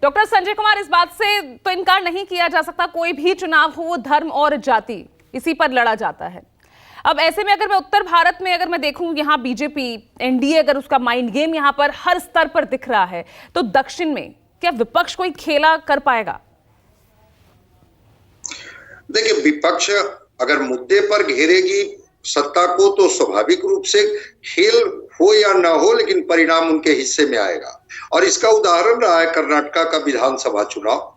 Doctor Sanjay Kumar, इस बात से तो इनकार नहीं किया जा सकता, कोई भी चुनाव हो वो धर्म और जाति इसी पर लड़ा जाता है। अब ऐसे में अगर मैं उत्तर भारत में अगर मैं देखूं, यहाँ बीजेपी एनडीए अगर उसका माइंड गेम यहाँ पर हर स्तर पर दिख रहा है, तो दक्षिण में क्या विपक्ष कोई खेला कर पाएगा? देखिए, विपक्ष अगर मुद्दे पर घेरेगी सत्ता को तो स्वाभाविक रूप से खेल हो या ना हो, लेकिन परिणाम उनके हिस्से में आएगा। और इसका उदाहरण रहा है कर्नाटका का विधानसभा चुनाव,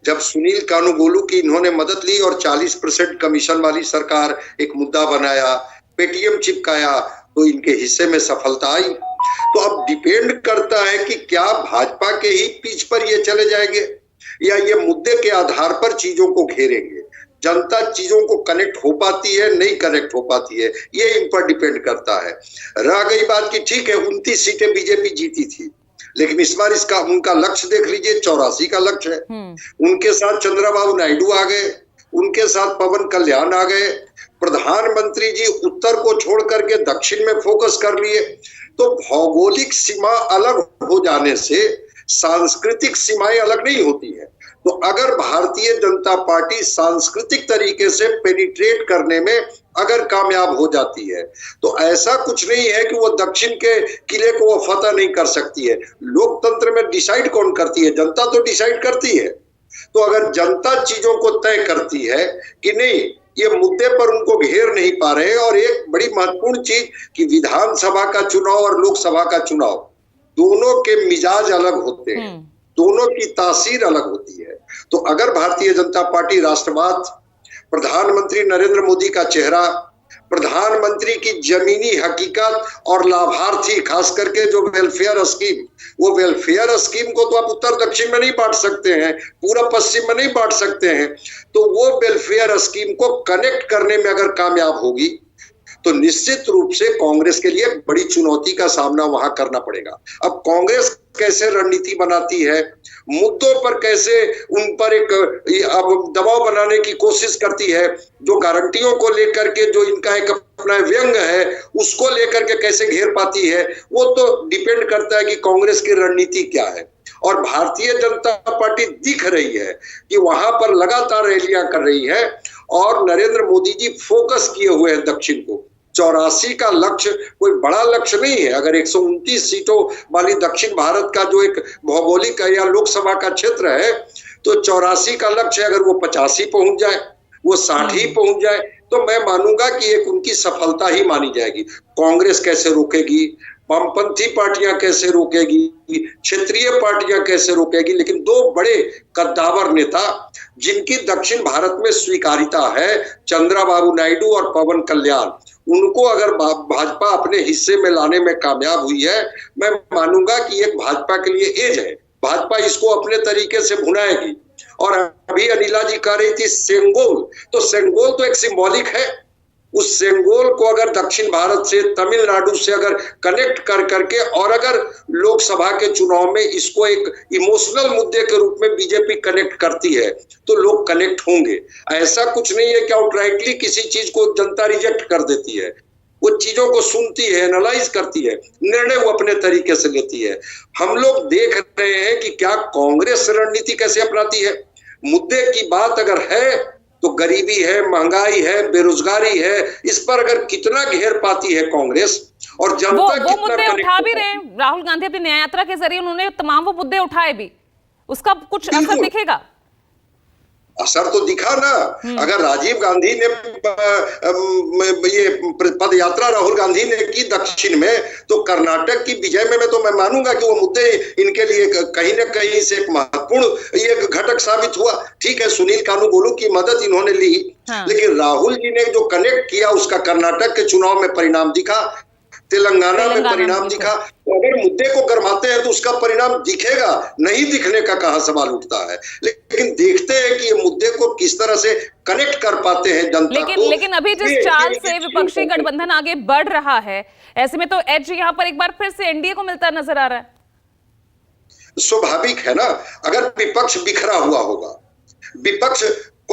जब सुनील कानुगोलू की इन्होंने मदद ली और 40% कमीशन वाली सरकार एक मुद्दा बनाया, पेटीएम चिपकाया, तो इनके हिस्से में सफलता आई। तो अब डिपेंड करता है कि क्या भाजपा के ही पिच पर ये चले जाएंगे या ये मुद्दे के आधार पर चीजों को घेरेंगे। जनता चीजों को कनेक्ट हो पाती है, नहीं कनेक्ट हो पाती है, ये इन पर डिपेंड करता है। रह गई बात कि ठीक है 29 सीटें बीजेपी जीती थी, लेकिन इस बार इसका उनका लक्ष्य देख लीजिए, 84 का लक्ष्य है। उनके साथ चंद्रबाबू नायडू आ गए, उनके साथ पवन कल्याण आ गए, प्रधानमंत्री जी उत्तर को छोड़ करके दक्षिण में फोकस कर लिए। तो भौगोलिक सीमा अलग हो जाने से सांस्कृतिक सीमाएं अलग नहीं होती है। तो अगर भारतीय जनता पार्टी सांस्कृतिक तरीके से पेनिट्रेट करने में अगर कामयाब हो जाती है, तो ऐसा कुछ नहीं है कि वो दक्षिण के किले को वो फतह नहीं कर सकती है। लोकतंत्र में डिसाइड कौन करती है? जनता तो डिसाइड करती है। तो अगर जनता चीजों को तय करती है कि नहीं, ये मुद्दे पर उनको घेर नहीं पा रहे, और एक बड़ी महत्वपूर्ण चीज कि विधानसभा का चुनाव और लोकसभा का चुनाव दोनों के मिजाज अलग होते हैं, दोनों की तासीर अलग होती है। तो अगर भारतीय जनता पार्टी राष्ट्रवाद, प्रधानमंत्री नरेंद्र मोदी का चेहरा, प्रधानमंत्री की जमीनी हकीकत और लाभार्थी, खास करके जो वेलफेयर स्कीम, वो वेलफेयर स्कीम को तो आप उत्तर दक्षिण में नहीं बांट सकते हैं, पूरा पश्चिम में नहीं बांट सकते हैं। तो वो वेलफेयर स्कीम को कनेक्ट करने में अगर कामयाब होगी तो निश्चित रूप से कांग्रेस के लिए बड़ी चुनौती का सामना वहां करना पड़ेगा। अब कांग्रेस कैसे रणनीति बनाती है, मुद्दों पर कैसे उन पर एक अब दबाव बनाने की कोशिश करती है, जो गारंटियों को लेकर के जो इनका एक अपना व्यंग है उसको लेकर के कैसे घेर पाती है, वो तो डिपेंड करता है कि कांग्रेस की रणनीति क्या है। और भारतीय जनता पार्टी दिख रही है कि वहां पर लगातार रैलियां कर रही है, और नरेंद्र मोदी जी फोकस किए हुए हैं दक्षिण को। 84 का लक्ष्य कोई बड़ा लक्ष्य नहीं है। अगर 129 सीटों वाली दक्षिण भारत का जो एक भौगोलिक या लोकसभा का क्षेत्र है, तो 84 का लक्ष्य अगर वो 85 पहुंच जाए, वो 60 पहुंच जाए, तो मैं मानूंगा कि एक उनकी सफलता ही मानी जाएगी। कांग्रेस कैसे रोकेगी, वामपंथी पार्टियां कैसे रोकेगी, क्षेत्रीय पार्टियां कैसे रोकेगी, लेकिन दो बड़े कद्दावर नेता जिनकी दक्षिण भारत में स्वीकारिता है, चंद्रबाबू नायडू और पवन कल्याण, उनको अगर भाजपा अपने हिस्से में लाने में कामयाब हुई है, मैं मानूंगा कि एक भाजपा के लिए एज है। भाजपा इसको अपने तरीके से भुनाएगी। और अभी अनिला जी कह रही थी सेंगोल, तो सेंगोल तो एक सिंबॉलिक है। उस सेंगोल को अगर दक्षिण भारत से, तमिलनाडु से अगर कनेक्ट कर करके, और अगर लोकसभा के चुनाव में इसको एक इमोशनल मुद्दे के रूप में बीजेपी कनेक्ट करती है, तो लोग कनेक्ट होंगे। ऐसा कुछ नहीं है कि आउटराइटली किसी चीज को जनता रिजेक्ट कर देती है। वो चीजों को सुनती है, एनालाइज करती है, निर्णय वो अपने तरीके से लेती है। हम लोग देख रहे हैं कि क्या कांग्रेस रणनीति कैसे अपनाती है। मुद्दे की बात अगर है तो गरीबी है, महंगाई है, बेरोजगारी है, इस पर अगर कितना घेर पाती है कांग्रेस, और जनता वो मुद्दे उठा भी रहे हैं। राहुल गांधी अपनी न्याय यात्रा के जरिए उन्होंने तमाम वो मुद्दे उठाए भी, उसका कुछ असर दिखेगा? असर तो दिखा ना। अगर राजीव गांधी ने ये पद यात्रा राहुल गांधी ने की दक्षिण में, तो कर्नाटक की विजय में तो मैं मानूंगा कि वो मुद्दे इनके लिए कहीं ना कहीं से एक महत्वपूर्ण ये घटक साबित हुआ। ठीक है, सुनील कानुगोलू की मदद इन्होंने ली, लेकिन राहुल जी ने जो कनेक्ट किया उसका कर्नाटक के चुनाव में परिणाम दिखा, तेलंगाना में परिणाम दिखा। तो अगर मुद्दे को गरमाते हैं तो उसका परिणाम दिखेगा, नहीं दिखने का कहां सवाल उठता है। लेकिन देखते हैं कि ये मुद्दे को किस तरह से कनेक्ट कर पाते हैं जनता को। लेकिन अभी जिस चाल से विपक्षी गठबंधन आगे बढ़ रहा है, ऐसे में तो एज यहाँ पर एक बार फिर से एनडीए को मिलता नजर आ रहा है। स्वाभाविक है ना, अगर विपक्ष बिखरा हुआ होगा, विपक्ष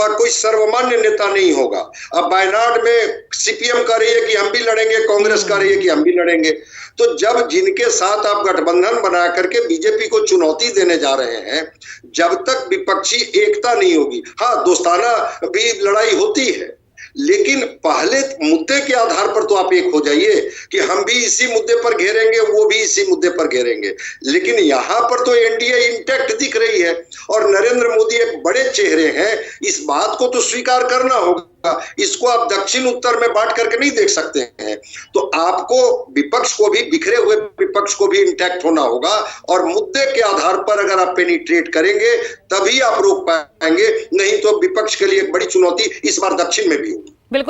कोई सर्वमान्य नेता नहीं होगा। अब वायनाड में सीपीएम कह रही है कि हम भी लड़ेंगे, कांग्रेस कह रही है कि हम भी लड़ेंगे। तो जब जिनके साथ आप गठबंधन बना करके बीजेपी को चुनौती देने जा रहे हैं, जब तक विपक्षी एकता नहीं होगी, हाँ दोस्ताना भी लड़ाई होती है, लेकिन पहले मुद्दे के आधार पर तो आप एक हो जाइए कि हम भी इसी मुद्दे पर घेरेंगे, वो भी इसी मुद्दे पर घेरेंगे। लेकिन यहां पर तो एनडीए इंटैक्ट दिख रही है और नरेंद्र मोदी एक बड़े चेहरे हैं, इस बात को तो स्वीकार करना होगा। इसको आप दक्षिण उत्तर में बांट करके नहीं देख सकते हैं। तो आपको विपक्ष को भी, बिखरे हुए विपक्ष को भी इंटैक्ट होना होगा और मुद्दे के आधार पर अगर आप पेनिट्रेट करेंगे तभी आप रोक पाएंगे, नहीं तो विपक्ष के लिए एक बड़ी चुनौती इस बार दक्षिण में भी होगी। बिल्कुल।